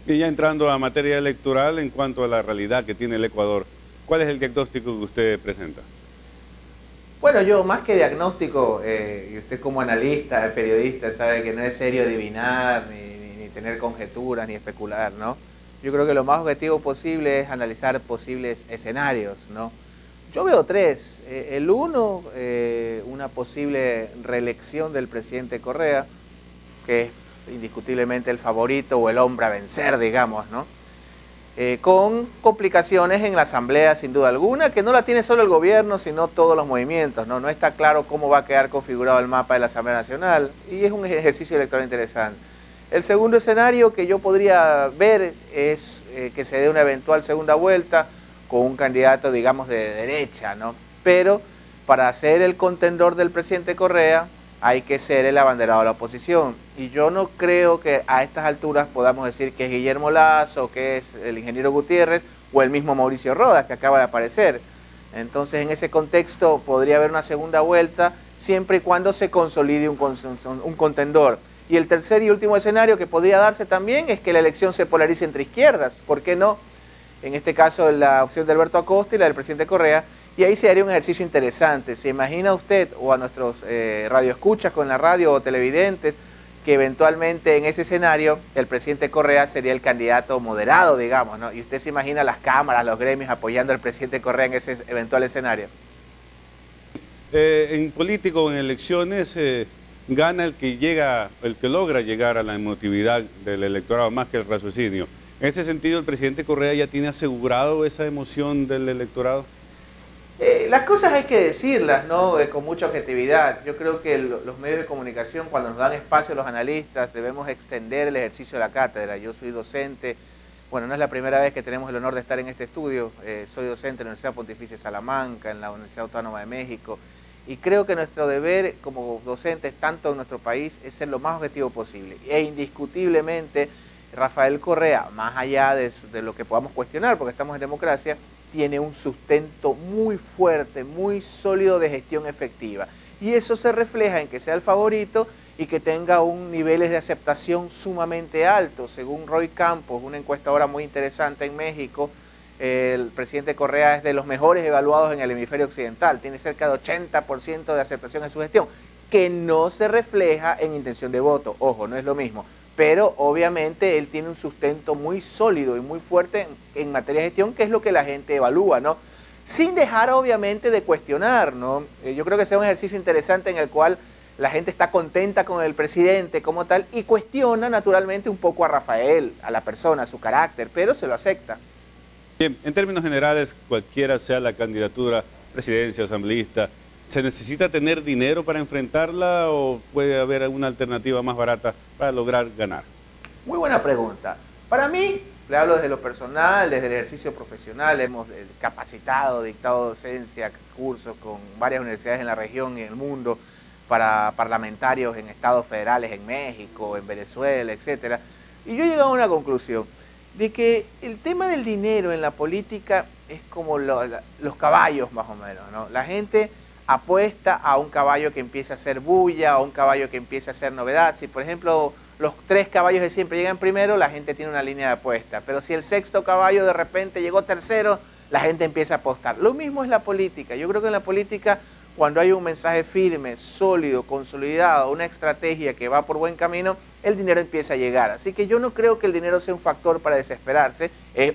Y ya entrando a materia electoral, en cuanto a la realidad que tiene el Ecuador, ¿cuál es el diagnóstico que usted presenta? Bueno, yo más que diagnóstico, y usted como analista, periodista, sabe que no es serio adivinar, ni tener conjeturas, ni especular, ¿no? Yo creo que lo más objetivo posible es analizar posibles escenarios, ¿no? Yo veo tres. El uno, una posible reelección del presidente Correa, que es indiscutiblemente el favorito o el hombre a vencer, digamos, ¿no? Con complicaciones en la Asamblea, sin duda alguna, que no la tiene solo el gobierno, sino todos los movimientos, ¿no? No está claro cómo va a quedar configurado el mapa de la Asamblea Nacional, y es un ejercicio electoral interesante. El segundo escenario que yo podría ver es que se dé una eventual segunda vuelta con un candidato, digamos, de derecha, ¿no? Pero para ser el contendor del presidente Correa, hay que ser el abanderado de la oposición. Y yo no creo que a estas alturas podamos decir que es Guillermo Lasso, que es el ingeniero Gutiérrez, o el mismo Mauricio Rodas, que acaba de aparecer. Entonces, en ese contexto, podría haber una segunda vuelta, siempre y cuando se consolide un contendor. Y el tercer y último escenario que podría darse también es que la elección se polarice entre izquierdas. ¿Por qué no? En este caso, la opción de Alberto Acosta y la del presidente Correa. Y ahí se haría un ejercicio interesante. ¿Se imagina usted o a nuestros radioescuchas con la radio o televidentes que eventualmente en ese escenario el presidente Correa sería el candidato moderado, digamos, ¿no? Y usted se imagina las cámaras, los gremios apoyando al presidente Correa en ese eventual escenario. En político, en elecciones, gana el que llega, el que logra llegar a la emotividad del electorado más que el raciocinio. En ese sentido, ¿el presidente Correa ya tiene asegurado esa emoción del electorado? Las cosas hay que decirlas, ¿no? Con mucha objetividad. Yo creo que los medios de comunicación, cuando nos dan espacio a los analistas, debemos extender el ejercicio de la cátedra. Yo soy docente, bueno, no es la primera vez que tenemos el honor de estar en este estudio. Soy docente en la Universidad Pontificia de Salamanca, en la Universidad Autónoma de México, y creo que nuestro deber como docentes, tanto en nuestro país, es ser lo más objetivo posible. E indiscutiblemente, Rafael Correa, más allá de lo que podamos cuestionar, porque estamos en democracia, tiene un sustento muy fuerte, muy sólido de gestión efectiva. Y eso se refleja en que sea el favorito y que tenga un niveles de aceptación sumamente altos. Según Roy Campos, una encuesta ahora muy interesante en México, el presidente Correa es de los mejores evaluados en el hemisferio occidental, tiene cerca de 80% de aceptación en su gestión, que no se refleja en intención de voto. Ojo, no es lo mismo. Pero obviamente él tiene un sustento muy sólido y muy fuerte en materia de gestión, que es lo que la gente evalúa, ¿no? Sin dejar obviamente de cuestionar, ¿no? Yo creo que sea un ejercicio interesante en el cual la gente está contenta con el presidente como tal y cuestiona naturalmente un poco a Rafael, a la persona, a su carácter, pero se lo acepta. Bien, en términos generales, cualquiera sea la candidatura, presidencia, asambleísta, ¿se necesita tener dinero para enfrentarla o puede haber alguna alternativa más barata para lograr ganar? Muy buena pregunta. Para mí, le hablo desde lo personal, desde el ejercicio profesional, hemos capacitado, dictado docencia, cursos con varias universidades en la región y en el mundo para parlamentarios en estados federales en México, en Venezuela, etcétera. Y yo he llegado a una conclusión de que el tema del dinero en la política es como los caballos más o menos, ¿no? La gente apuesta a un caballo que empieza a hacer bulla, a un caballo que empieza a hacer novedad. Si por ejemplo los tres caballos de siempre llegan primero, la gente tiene una línea de apuesta. Pero si el sexto caballo de repente llegó tercero, la gente empieza a apostar. Lo mismo es la política. Yo creo que en la política, cuando hay un mensaje firme, sólido, consolidado, una estrategia que va por buen camino, el dinero empieza a llegar. Así que yo no creo que el dinero sea un factor para desesperarse.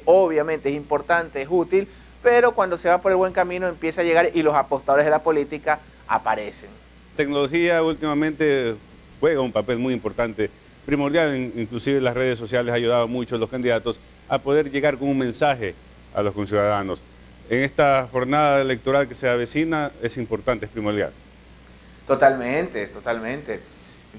Obviamente es importante, es útil, pero cuando se va por el buen camino empieza a llegar y los apostadores de la política aparecen. La tecnología últimamente juega un papel muy importante, primordial, inclusive las redes sociales ha ayudado mucho a los candidatos a poder llegar con un mensaje a los conciudadanos. En esta jornada electoral que se avecina es importante, es primordial. Totalmente, totalmente.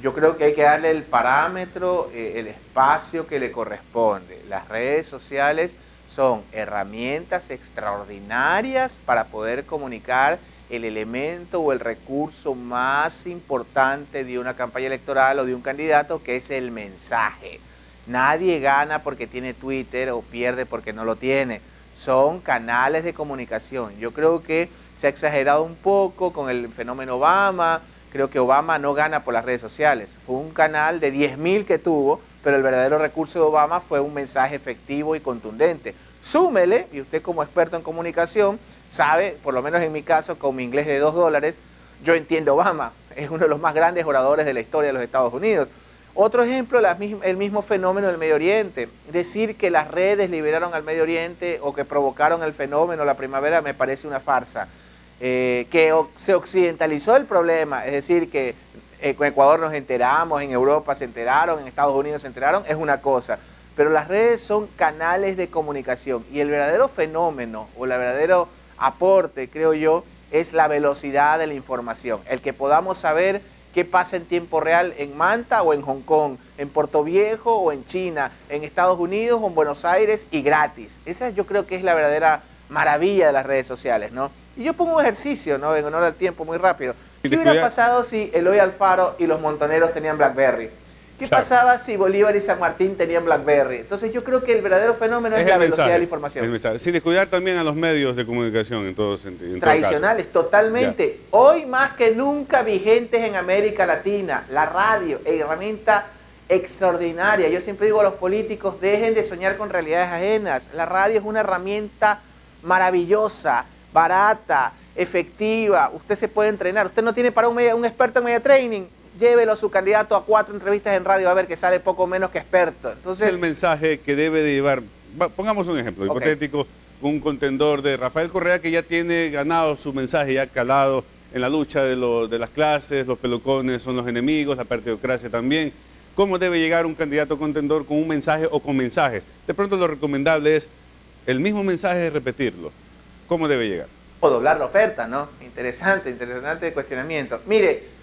Yo creo que hay que darle el parámetro, el espacio que le corresponde. Las redes sociales son herramientas extraordinarias para poder comunicar el elemento o el recurso más importante de una campaña electoral o de un candidato, que es el mensaje. Nadie gana porque tiene Twitter o pierde porque no lo tiene. Son canales de comunicación. Yo creo que se ha exagerado un poco con el fenómeno Obama. Creo que Obama no gana por las redes sociales. Fue un canal de 10.000 que tuvo, pero el verdadero recurso de Obama fue un mensaje efectivo y contundente. Súmele, y usted como experto en comunicación sabe, por lo menos en mi caso, con mi inglés de $2, yo entiendo Obama, es uno de los más grandes oradores de la historia de los Estados Unidos. Otro ejemplo, el mismo fenómeno del Medio Oriente. Decir que las redes liberaron al Medio Oriente o que provocaron el fenómeno la primavera me parece una farsa. Se occidentalizó el problema, es decir, que en Ecuador nos enteramos, en Europa se enteraron, en Estados Unidos se enteraron, es una cosa. Pero las redes son canales de comunicación y el verdadero fenómeno o el verdadero aporte, creo yo, es la velocidad de la información. El que podamos saber qué pasa en tiempo real en Manta o en Hong Kong, en Puerto Viejo o en China, en Estados Unidos o en Buenos Aires y gratis. Esa yo creo que es la verdadera maravilla de las redes sociales, ¿no? Y yo pongo un ejercicio, ¿no? En honor al tiempo, muy rápido. ¿Qué hubiera pasado si Eloy Alfaro y los montoneros tenían BlackBerry? ¿Qué pasaba si Bolívar y San Martín tenían BlackBerry? Entonces yo creo que el verdadero fenómeno es la velocidad de la información. Sin descuidar también a los medios de comunicación en todo sentido. Tradicionales, totalmente. Ya. Hoy más que nunca vigentes en América Latina. La radio, herramienta extraordinaria. Yo siempre digo a los políticos, dejen de soñar con realidades ajenas. La radio es una herramienta maravillosa, barata, efectiva. Usted se puede entrenar. Usted no tiene para un experto en media training. Llévelo a su candidato a 4 entrevistas en radio a ver que sale poco menos que experto. Entonces, es el mensaje que debe de llevar. Pongamos un ejemplo hipotético, un contendor de Rafael Correa que ya tiene ganado su mensaje, ya calado en la lucha de las clases, los pelucones son los enemigos, la partidocracia también. ¿Cómo debe llegar un candidato contendor con un mensaje o con mensajes? De pronto lo recomendable es el mismo mensaje y repetirlo. ¿Cómo debe llegar? O doblar la oferta, ¿no? Interesante cuestionamiento. Mire,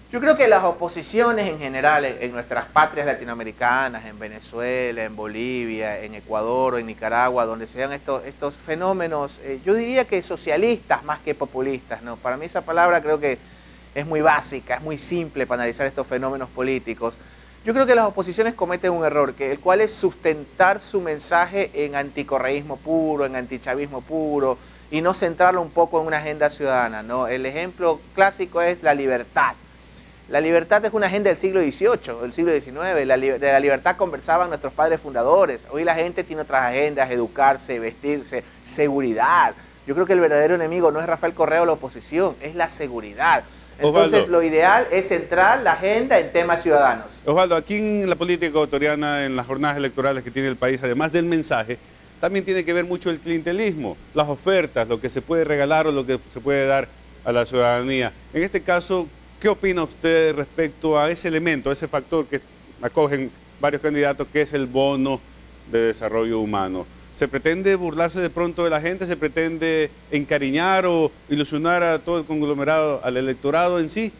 yo creo que las oposiciones en general en nuestras patrias latinoamericanas, en Venezuela, en Bolivia, en Ecuador o en Nicaragua, donde se dan estos fenómenos, yo diría que socialistas más que populistas, ¿no? Para mí esa palabra creo que es muy básica, es muy simple para analizar estos fenómenos políticos. Yo creo que las oposiciones cometen un error, el cual es sustentar su mensaje en anticorreísmo puro, en antichavismo puro, y no centrarlo un poco en una agenda ciudadana, ¿no? El ejemplo clásico es la libertad. La libertad es una agenda del siglo XVIII, del siglo XIX, de la libertad conversaban nuestros padres fundadores. Hoy la gente tiene otras agendas, educarse, vestirse, seguridad. Yo creo que el verdadero enemigo no es Rafael Correa o la oposición, es la seguridad. Entonces Osvaldo, lo ideal es centrar la agenda en temas ciudadanos. Osvaldo, aquí en la política ecuatoriana, en las jornadas electorales que tiene el país, además del mensaje, también tiene que ver mucho el clientelismo, las ofertas, lo que se puede regalar o lo que se puede dar a la ciudadanía. En este caso, ¿qué opina usted respecto a ese elemento, a ese factor que acogen varios candidatos, que es el bono de desarrollo humano? ¿Se pretende burlarse de pronto de la gente? ¿Se pretende encariñar o ilusionar a todo el conglomerado, al electorado en sí?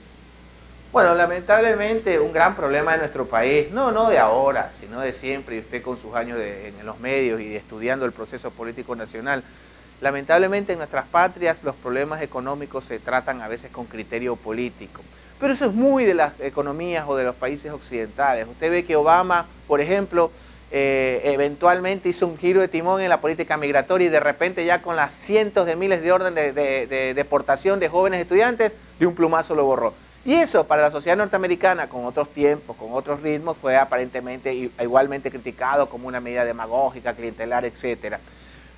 Bueno, lamentablemente un gran problema de nuestro país, no de ahora, sino de siempre, y usted con sus años en los medios y estudiando el proceso político nacional, lamentablemente en nuestras patrias los problemas económicos se tratan a veces con criterio político. Pero eso es muy de las economías o de los países occidentales. Usted ve que Obama, por ejemplo, eventualmente hizo un giro de timón en la política migratoria y de repente ya con las cientos de miles de órdenes de deportación de jóvenes estudiantes, de un plumazo lo borró. Y eso para la sociedad norteamericana, con otros tiempos, con otros ritmos, fue aparentemente igualmente criticado como una medida demagógica, clientelar, etcétera.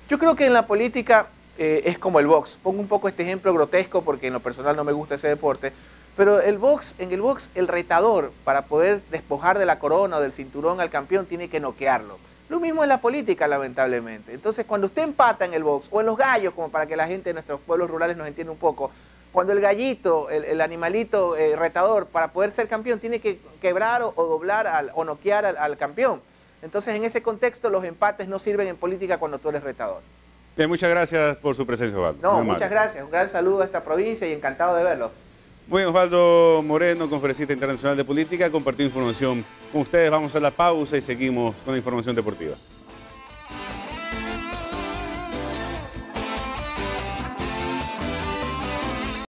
Yo creo que en la política es como el box. Pongo un poco este ejemplo grotesco porque en lo personal no me gusta ese deporte, pero en el box el retador, para poder despojar de la corona o del cinturón al campeón, tiene que noquearlo. Lo mismo en la política, lamentablemente. Entonces, cuando usted empata en el box, o en los gallos, como para que la gente de nuestros pueblos rurales nos entienda un poco, cuando el gallito, el animalito retador, para poder ser campeón, tiene que quebrar o doblar o noquear al campeón. Entonces, en ese contexto, los empates no sirven en política cuando tú eres retador. Bien, muchas gracias por su presencia, Osvaldo. No, muchas gracias. Un gran saludo a esta provincia y encantado de verlo. Muy bien, Osvaldo Moreno, conferencista internacional de política, compartió información con ustedes. Vamos a la pausa y seguimos con la información deportiva.